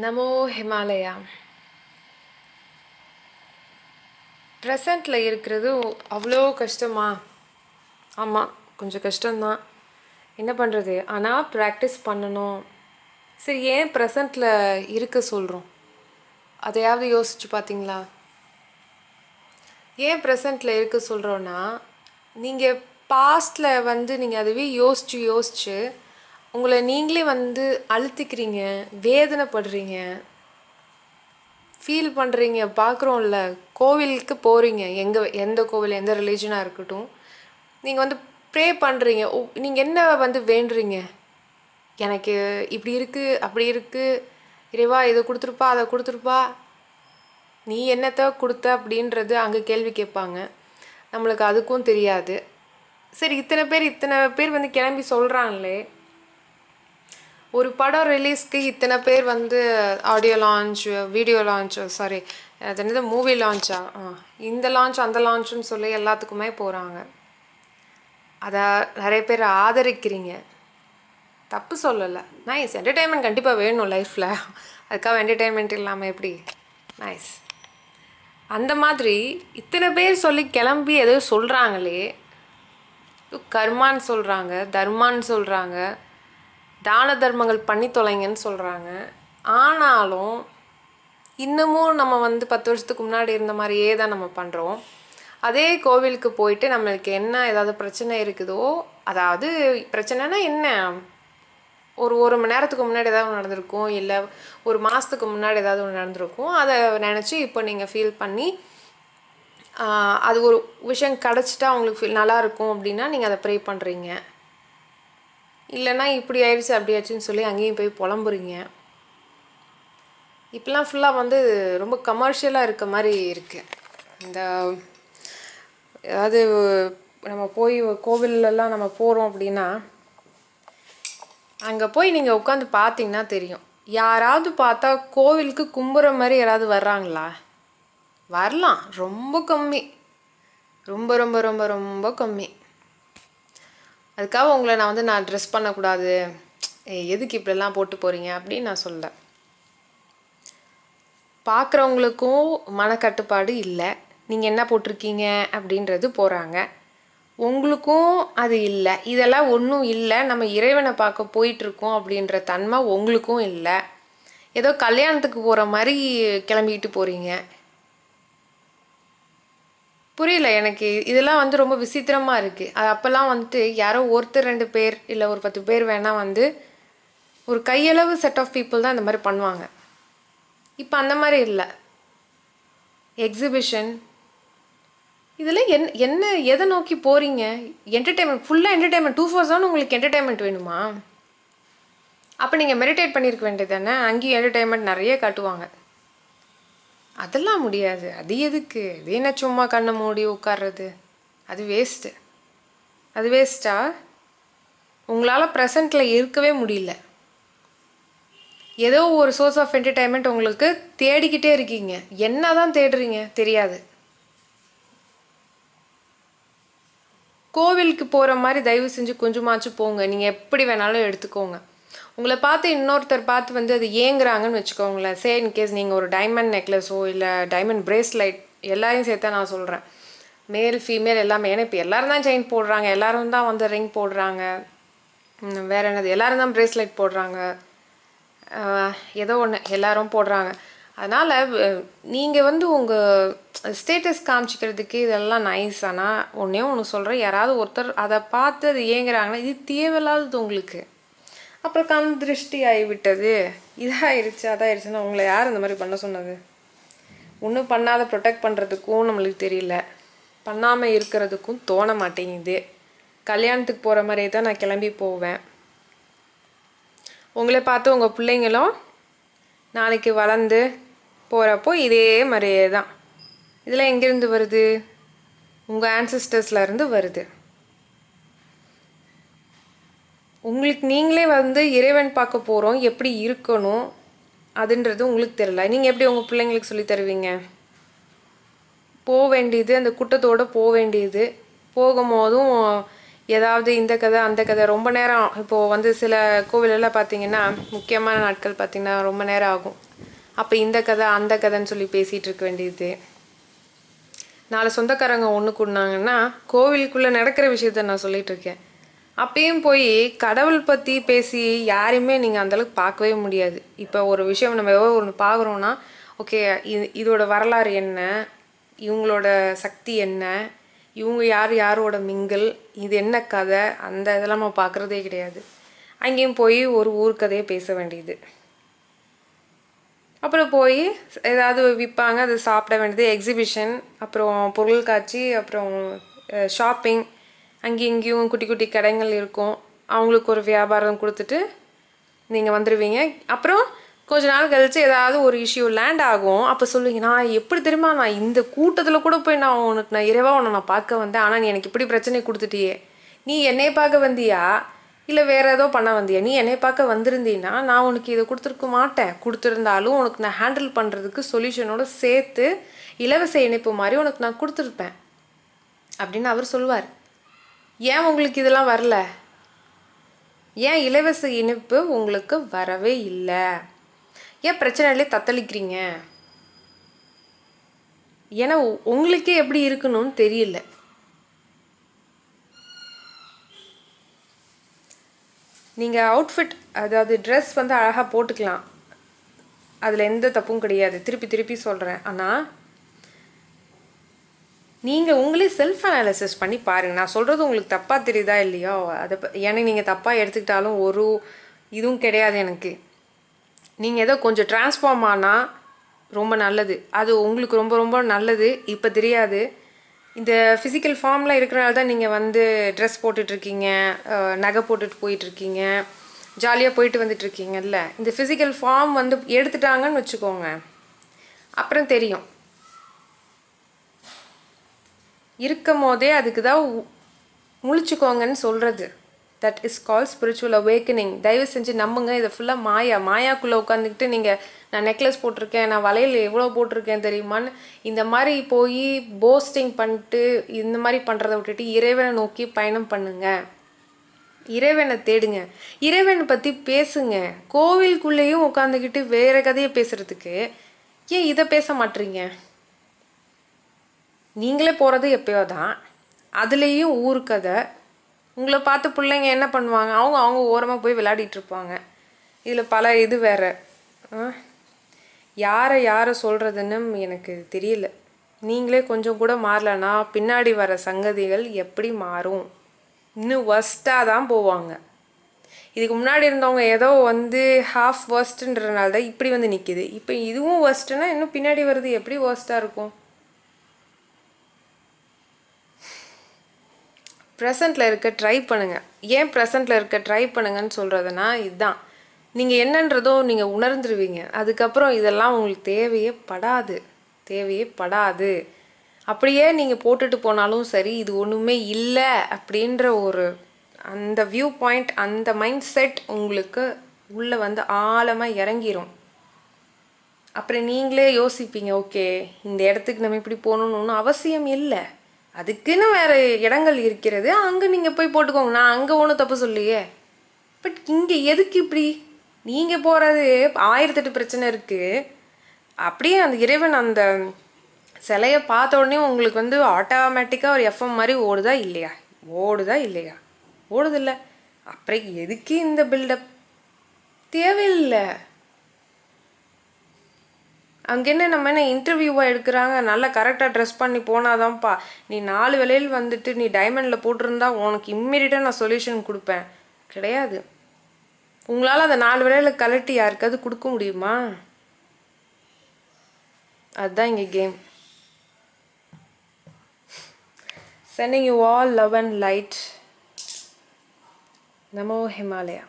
நமோ ஹிமாலயா. ப்ரெசண்ட்டில் இருக்கிறது அவ்வளோ கஷ்டமா? ஆமாம், கொஞ்சம் கஷ்டம்தான். என்ன பண்ணுறது? ஆனால் ப்ராக்டிஸ் பண்ணணும். சரி, ஏன் ப்ரெசண்ட்டில் இருக்க சொல்கிறோம்? அதையாவது யோசிச்சு பார்த்தீங்களா? ஏன் ப்ரெசண்ட்டில் இருக்க சொல்கிறோன்னா, நீங்கள் பாஸ்டில் நீங்கள் அதுவே யோசிச்சு உங்களை நீங்களே அழுத்திக்கிறீங்க, வேதனைப்படுறீங்க, ஃபீல் பண்ணுறீங்க. பார்க்குறோம்ல, கோவிலுக்கு போகிறீங்க, எந்த கோவில், எந்த ரிலீஜனாக இருக்கட்டும், நீங்கள் ப்ரே பண்ணுறீங்க. நீங்கள் என்ன வேண்டுறீங்க? எனக்கு இப்படி இருக்குது, அப்படி இருக்குது, இறைவா இதை கொடுத்துருப்பா, அதை கொடுத்துருப்பா, நீ என்னத்தை கொடுத்த அப்படின்றது அங்கே கேள்வி கேட்பாங்க. நம்மளுக்கு அதுக்கும் தெரியாது. சரி, இத்தனை பேர் கிளம்பி சொல்கிறாங்களே, ஒரு படம் ரிலீஸ்க்கு இத்தனை பேர் audio launch, video launch, sorry அது என்னது, மூவி லான்ச்சா, இந்த லான்ச் அந்த லான்ச்சுன்னு சொல்லி எல்லாத்துக்குமே போகிறாங்க. அதை நிறைய பேர் ஆதரிக்கிறீங்க, தப்பு சொல்லலை. நைஸ், என்டர்டெயின்மெண்ட் கண்டிப்பாக வேணும் லைஃப்பில். அதுக்காக என்டர்டெயின்மெண்ட் இல்லாமல் எப்படி? நைஸ். அந்த மாதிரி இத்தனை பேர் சொல்லி கிளம்பி ஏதோ சொல்கிறாங்களே, கர்மான்னு சொல்கிறாங்க, தர்மான்னு சொல்கிறாங்க, தான தர்மங்கள் பண்ணி தொலைங்கன்னு சொல்கிறாங்க. ஆனாலும் இன்னமும் நம்ம 10 வருஷத்துக்கு முன்னாடி இருந்த மாதிரியே தான் நம்ம பண்ணுறோம். அதே கோவிலுக்கு போயிட்டு நம்மளுக்கு என்ன ஏதாவது பிரச்சனை இருக்குதோ, அதாவது பிரச்சனைனா என்ன, ஒரு மணி நேரத்துக்கு முன்னாடி ஏதாவது ஒன்று நடந்திருக்கும், இல்லை ஒரு மாதத்துக்கு முன்னாடி ஏதாவது ஒன்று நடந்திருக்கும். அதை நினச்சி இப்போ நீங்கள் ஃபீல் பண்ணி அது ஒரு விஷயம் கிடச்சிட்டா அவங்களுக்கு ஃபீல் நல்லாயிருக்கும் அப்படின்னா நீங்கள் அதை ப்ரே பண்ணுறீங்க. இல்லைன்னா இப்படி ஆயிடுச்சு அப்படி ஆயிடுச்சுன்னு சொல்லி அங்கேயும் போய் புலம்புறீங்க. இப்போலாம் ஃபுல்லாக ரொம்ப கமர்ஷியலாக இருக்க மாதிரி இருக்குது. இந்த அதாவது நம்ம போய் கோவிலெல்லாம் நம்ம போகிறோம் அப்படின்னா, அங்கே போய் நீங்கள் உட்காந்து பார்த்தீங்கன்னா தெரியும், யாராவது பார்த்தா கோவிலுக்கு கும்புற மாதிரி யாராவது வர்றாங்களா? வரலாம், ரொம்ப கம்மி, ரொம்ப ரொம்ப ரொம்ப ரொம்ப கம்மி. அதுக்காக உங்களை நான் ட்ரெஸ் பண்ணக்கூடாது, எதுக்கு இப்படிலாம் போட்டு போகிறீங்க அப்படின்னு நான் சொல்ல. பார்க்குறவங்களுக்கும் மனக்கட்டுப்பாடு இல்லை, நீங்கள் என்ன போட்டிருக்கீங்க அப்படின்றது போகிறாங்க. உங்களுக்கும் அது இல்லை, இதெல்லாம் ஒன்றும் இல்லை, நம்ம இறைவனை பார்க்க போயிட்டுருக்கோம் அப்படின்ற தன்மை உங்களுக்கும் இல்லை. ஏதோ கல்யாணத்துக்கு போகிற மாதிரி கிளம்பிக்கிட்டு போகிறீங்க. புரியல எனக்கு. இதெல்லாம் ரொம்ப விசித்திரமாக இருக்குது. அது அப்போல்லாம் யாரோ ஒருத்தர் 2 பேர் இல்லை ஒரு 10 பேர் வேணால் ஒரு கையளவு செட் ஆஃப் பீப்புள் தான் இந்த மாதிரி பண்ணுவாங்க. இப்போ அந்த மாதிரி இல்லை. எக்ஸிபிஷன் இதில் என்ன எதை நோக்கி போகிறீங்க? என்டர்டெயின்மெண்ட், ஃபுல்லாக என்டர்டெயின்மெண்ட், 24/7 உங்களுக்கு என்டர்டெயின்மெண்ட் வேணுமா? அப்போ நீங்கள் மெடிடேட் பண்ணியிருக்க வேண்டியது தானே. அங்கேயும் என்டர்டெயின்மெண்ட் நிறைய காட்டுவாங்க. அதெல்லாம் முடியாது. அது எதுக்கு? அது என்ன சும்மா கண்ணை மூடி உட்கார்றது? அது வேஸ்ட்டு. அது வேஸ்ட்டா? உங்களால் ப்ரெசண்ட்டில் இருக்கவே முடியல. ஏதோ ஒரு சோர்ஸ் ஆஃப் என்டர்டெயின்மெண்ட் உங்களுக்கு தேடிக்கிட்டே இருக்கீங்க. என்ன தான் தேடுறீங்க தெரியாது. கோவிலுக்கு போகிற மாதிரி தயவு செஞ்சு கொஞ்சமாச்சும் போங்க. நீங்கள் எப்படி வேணாலும் எடுத்துக்கோங்க. உங்களை பார்த்து இன்னொருத்தர் பார்த்து அது ஏங்குறாங்கன்னு வச்சுக்கோங்களேன். சே இன்கேஸ் நீங்கள் ஒரு டைமண்ட் நெக்லஸோ இல்லை டைமண்ட் பிரேஸ்லைட், எல்லாரையும் சேர்த்தா நான் சொல்கிறேன், மேல் ஃபீமேல் எல்லாமே. ஏன்னா இப்போ எல்லோரும் தான் செயின் போடுறாங்க, எல்லோரும் தான் ரிங் போடுறாங்க, வேறு என்னது, எல்லோரும் தான் பிரேஸ்லைட் போடுறாங்க, ஏதோ ஒன்று எல்லோரும் போடுறாங்க. அதனால் நீங்கள் உங்கள் ஸ்டேட்டஸ் காமிச்சிக்கிறதுக்கு இதெல்லாம் நைஸ். ஆனால் ஒன்று சொல்கிறேன், யாராவது ஒருத்தர் அதை பார்த்து அது ஏங்குறாங்கன்னா இது தேவையில்லாதது உங்களுக்கு. அப்புறம் கண் திருஷ்டி ஆகிவிட்டது, இதாகிடுச்சு அதாகிடுச்சுன்னா உங்களை யார் இந்த மாதிரி பண்ண சொன்னது? ஒன்றும் பண்ணாத ப்ரொடெக்ட் பண்ணுறதுக்கும் நம்மளுக்கு தெரியல, பண்ணாமல் இருக்கிறதுக்கும் தோண மாட்டேங்குது. கல்யாணத்துக்கு போகிற மாதிரியே தான் நான் கிளம்பி போவேன். உங்களை பார்த்து உங்கள் பிள்ளைங்களும் நாளைக்கு வளர்ந்து போகிறப்போ இதே மாதிரியே தான். இதெல்லாம் எங்கேருந்து வருது? உங்கள் ஆன்சஸ்டர்ஸ்லேருந்து வருது. உங்களுக்கு நீங்களே இறைவன் பார்க்க போகிறோம், எப்படி இருக்கணும் அதுன்றது உங்களுக்கு தெரியல. நீங்கள் எப்படி உங்கள் பிள்ளைங்களுக்கு சொல்லி தருவீங்க? போக வேண்டியது, அந்த கூட்டத்தோடு போக வேண்டியது, போகும்போதும் ஏதாவது இந்த கதை அந்த கதை ரொம்ப நேரம். இப்போது வந்து சில கோவிலெல்லாம் பார்த்தீங்கன்னா முக்கியமான நாட்கள் பார்த்திங்கன்னா ரொம்ப நேரம் ஆகும். அப்போ இந்த கதை அந்த கதைன்னு சொல்லி பேசிகிட்டு இருக்க வேண்டியது. நாலு சொந்தக்காரங்க ஒன்று கூடினாங்கன்னா கோவிலுக்குள்ளே நடக்கிற விஷயத்த நான் சொல்லிகிட்டு இருக்கேன். அப்பயும் போய் கடவுள் பற்றி பேசி யாரையுமே நீங்கள் அந்தளவுக்கு பார்க்கவே முடியாது. இப்போ ஒரு விஷயம் நம்ம எவ்வளோ ஒன்று பார்க்குறோன்னா, ஓகே இதோட வரலாறு என்ன, இவங்களோட சக்தி என்ன, இவங்க யார் யாரோட மிங்கிள், இது என்ன கதை, அந்த இதெல்லாம் நம்ம பார்க்குறதே கிடையாது. அங்கேயும் போய் ஒரு ஊர் கதையை பேச வேண்டியது. அப்புறம் போய் ஏதாவது விற்பாங்க, அது சாப்பிட வேண்டியது. எக்ஸிபிஷன், அப்புறம் பொருள் காட்சி, அப்புறம் ஷாப்பிங், அங்கேயும் இங்கேயும் குட்டி குட்டி கடைகள் இருக்கும். அவங்களுக்கு ஒரு வியாபாரம் கொடுத்துட்டு நீங்கள் வந்துடுவீங்க. அப்புறம் கொஞ்ச நாள் கழித்து ஏதாவது ஒரு இஷ்யூ லேண்ட் ஆகும். அப்போ சொல்லுவீங்க, நான் எப்படி தெரியுமா, நான் இந்த கூட்டத்தில் கூட போய் நான் இறைவா உன்னை நான் பார்க்க வந்தேன், ஆனால் நீ எனக்கு இப்படி பிரச்சனை கொடுத்துட்டியே. நீ என்னையை பார்க்க வந்தியா இல்லை வேறு ஏதோ பண்ண வந்தியா? நீ என்னை பார்க்க வந்திருந்தீன்னா நான் உனக்கு இதை கொடுத்துருக்க மாட்டேன். கொடுத்துருந்தாலும் உனக்கு நான் ஹேண்டில் பண்ணுறதுக்கு சொல்யூஷனோடு சேர்த்து இலவச இணைப்பு மாதிரி உனக்கு நான் கொடுத்துருப்பேன் அப்படின்னு அவர் சொல்வார். ஏன் உங்களுக்கு இதெல்லாம் வரல? ஏன் இலவச இணைப்பு உங்களுக்கு வரவே இல்லை? ஏன் பிரச்சனையிலே தத்தளிக்கிறீங்க? ஏன்னா உங்களுக்கே எப்படி இருக்கணும்னு தெரியல. நீங்கள் அவுட்ஃபிட், அதாவது ட்ரெஸ் வந்து அழகாக போட்டுக்கலாம், அதில் எந்த தப்பும் கிடையாது. திருப்பி திருப்பி சொல்கிறேன். ஆனால் நீங்கள் உங்களே செல்ஃப் அனாலிசிஸ் பண்ணி பாருங்கள். நான் சொல்கிறது உங்களுக்கு தப்பாக தெரியுதா இல்லையோ, அதை ஏன்னா நீங்கள் தப்பாக எடுத்துக்கிட்டாலும் ஒரு இதுவும் கிடையாது எனக்கு. நீங்கள் ஏதோ கொஞ்சம் ட்ரான்ஸ்ஃபார்ம் ஆனால் ரொம்ப நல்லது. அது உங்களுக்கு ரொம்ப ரொம்ப நல்லது. இப்போ தெரியாது. இந்த ஃபிசிக்கல் ஃபார்மில் இருக்கிறனால தான் நீங்கள் வந்து ட்ரெஸ் போட்டுட்ருக்கீங்க, நகை போட்டுட்டு போயிட்டுருக்கீங்க, ஜாலியாக போயிட்டு வந்துட்டுருக்கீங்கல்ல. இந்த ஃபிசிக்கல் ஃபார்ம் வந்து எடுத்துட்டாங்கன்னு வச்சுக்கோங்க, அப்புறம் தெரியும். இருக்கும் போதே அதுக்கு தான் முழிச்சுக்கோங்கன்னு சொல்கிறது. That is call spiritual awakening. தயவு செஞ்சு நம்புங்க. இதை ஃபுல்லாக மாயாக்குள்ளே உட்காந்துக்கிட்டு நீங்கள் நான் நெக்லஸ் போட்டிருக்கேன், நான் வளையல் எவ்வளோ போட்டிருக்கேன் தெரியுமான்னு இந்த மாதிரி போய் போஸ்டிங் பண்ணிட்டு இந்த மாதிரி பண்ணுறதை விட்டுட்டு இறைவனை நோக்கி பயணம் பண்ணுங்க. இறைவனை தேடுங்க, இறைவனை பற்றி பேசுங்க. கோவிலுக்குள்ளேயும் உட்காந்துக்கிட்டு வேறு கதையை பேசுகிறதுக்கு ஏன் இதை பேச மாட்டீங்க? நீங்களே போகிறது எப்பயோ தான், அதுலேயும் ஊர் கதை. உங்களை பார்த்து பிள்ளைங்க என்ன பண்ணுவாங்க? அவங்க ஓரமாக போய் விளையாடிட்டுருப்பாங்க. இதில் பல இது வேறு. யாரை சொல்கிறதுன்னு எனக்கு தெரியல. நீங்களே கொஞ்சம் கூட மாறலன்னா பின்னாடி வர சங்கதிகள் எப்படி மாறும்? இன்னும் ஒஸ்ட்டாக தான் போவாங்க. இதுக்கு முன்னாடி இருந்தவங்க ஏதோ வந்து ஹாஃப் ஒஸ்ட்டுன்றனால தான் இப்படி வந்து நிற்கிது. இப்போ இதுவும் ஒஸ்ட்டுன்னா இன்னும் பின்னாடி வருது எப்படி ஒஸ்ட்டாக இருக்கும்? ப்ரெசண்ட்டில் இருக்க ட்ரை பண்ணுங்கள். ஏன் ப்ரெசண்ட்டில் இருக்க ட்ரை பண்ணுங்கன்னு சொல்கிறதுனா இதுதான். நீங்கள் என்னன்றதோ நீங்கள் உணர்ந்துருவீங்க. அதுக்கப்புறம் இதெல்லாம் உங்களுக்கு தேவையே படாது. அப்படியே நீங்கள் போட்டுட்டு போனாலும் சரி, இது ஒன்றுமே இல்லை அப்படின்ற ஒரு அந்த வியூ பாயிண்ட், அந்த மைண்ட் செட் உங்களுக்கு உள்ளே வந்து ஆழமாக இறங்கிரும். அப்புறம் நீங்களே யோசிப்பீங்க, ஓகே இந்த இடத்துக்கு நம்ம இப்படி போகணுன்னு ஒன்றும் அவசியம் இல்லை, அதுக்குன்னு வேறு இடங்கள் இருக்கிறது, அங்கே நீங்கள் போய் போட்டுக்கோங்க, நான் அங்கே ஒன்றும் தப்பு சொல்லியே. பட் இங்கே எதுக்கு இப்படி நீங்கள் போகிறது? 1008 பிரச்சனை இருக்குது. அப்படியே அந்த இறைவன் அந்த சிலையை பார்த்த உடனே உங்களுக்கு வந்து ஆட்டோமேட்டிக்காக ஒரு எஃப்எம் மாதிரி ஓடுதா இல்லையா? ஓடுதில்லை. அப்புறம் எதுக்கு இந்த பில்டப்? தேவையில்லை. அங்கே என்ன நம்ம என்ன இன்டர்வியூவாக எடுக்கிறாங்க? நல்லா கரெக்டாக ட்ரெஸ் பண்ணி போனாதான்ப்பா. நீ 4 விலையில் வந்துட்டு நீ டைமண்டில் போட்டிருந்தா உனக்கு இம்மிடியட்டாக நான் சொல்யூஷன் கொடுப்பேன். கிடையாது. உங்களால் அந்த 4 விலையில் கலட்டி யாருக்காவது கொடுக்க முடியுமா? அதுதான் இங்கே game. Sending you all love and light. Namo Himalaya.